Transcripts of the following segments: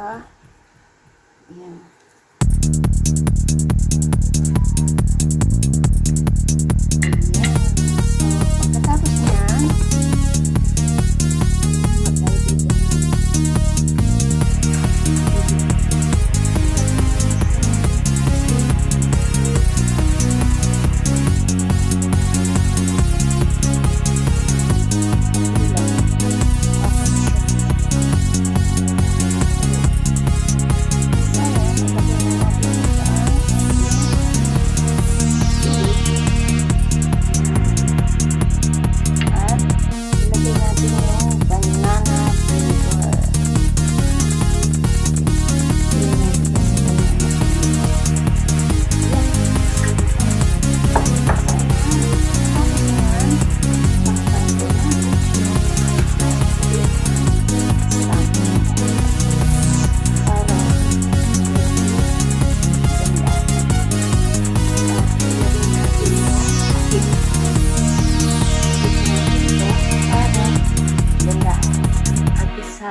saka ayan. Pagkatapos niyan,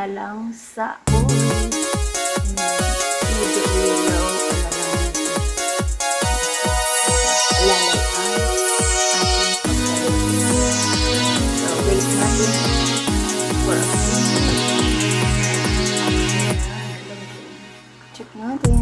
lang sa medyo ilaw lalay ang ating so wait natin for check natin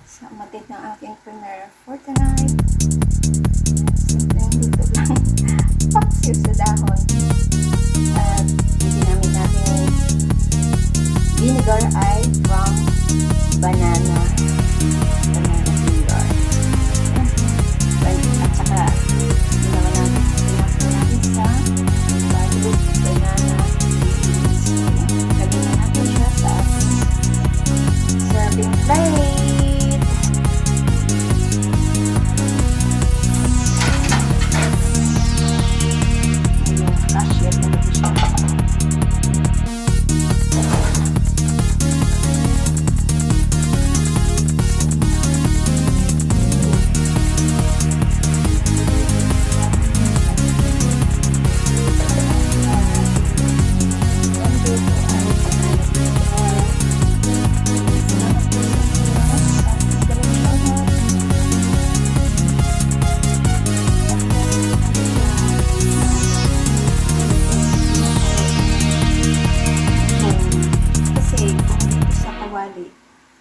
sa matid ng aking premiere for tonight. Simpleng dito lang. Paksiw sa dahon. At ginamit natin yung vinegar ay from banana vinegar. At saka ginawa natin sa balut banana leaves. Lagyan na natin siya sa ating serving plate.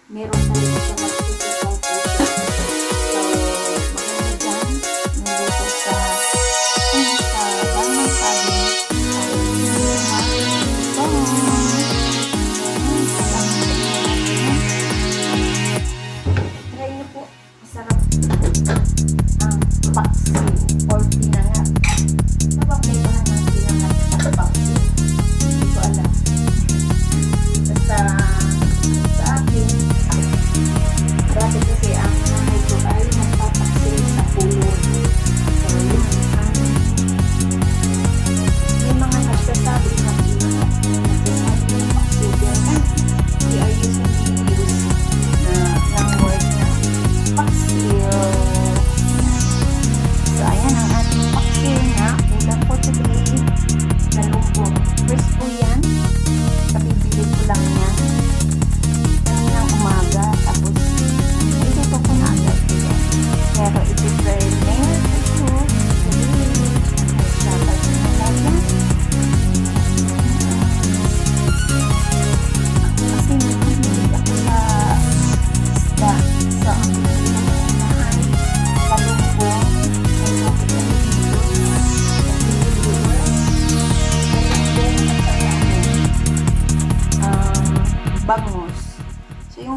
Meron tayo sa magsusupong po siya. So, maganda dyan, niluto sa damang sabi ay ito. Try nyo po. Masarap ang paksiw or pinangat. Ano bang may bahan ng pinangat at paksiw? Hindi ko alam. Basta sa akin, dati kasi ang nanay ko ay nagpapaksil sa pulon. So, yun may mga nagsasabi na nagsasabi na paksil yan. We are usually use ng word na paksil. So, ayan ang ating paksil na ulam po today. Nalumpong. First po yan. Kapibili ko lang yan. Kaninang umaga. Tapos, ito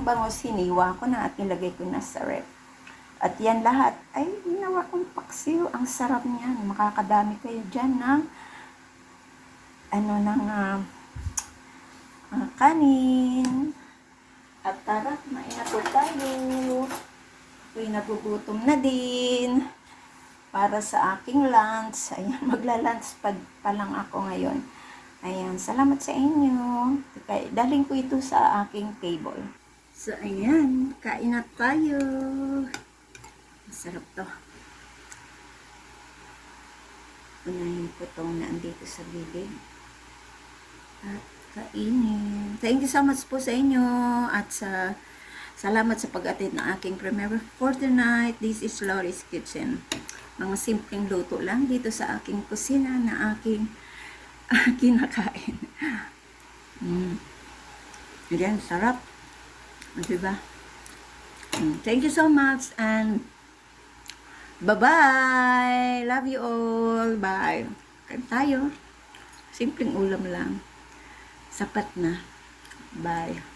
ng bangos, hiniwa ko na at nilagay ko na sa ref. At yan lahat ay ginawa kong paksiw. Ang sarap niyan. Makakadami kayo dyan ng kanin. At tara, kumain na po tayo. Ako'y nagugutom na din. Para sa aking lunch. Ayan, magla-lunch pa lang ako ngayon. Ayan, salamat sa inyo. Daling ko ito sa aking table. So, ayan, kain na tayo. Masarap to. Unahin ko itong naandito sa bibig. At kainin. Thank you so much po sa inyo. At salamat sa pag-attend ng aking premiere for tonight. This is Lori's Kitchen. Mga simpleng luto lang dito sa aking kusina na aking kinakain. Ayan, sarap. Diba? Thank you so much and bye-bye! Love you all! Bye! Kain tayo. Simpleng ulam lang. Sapat na. Bye!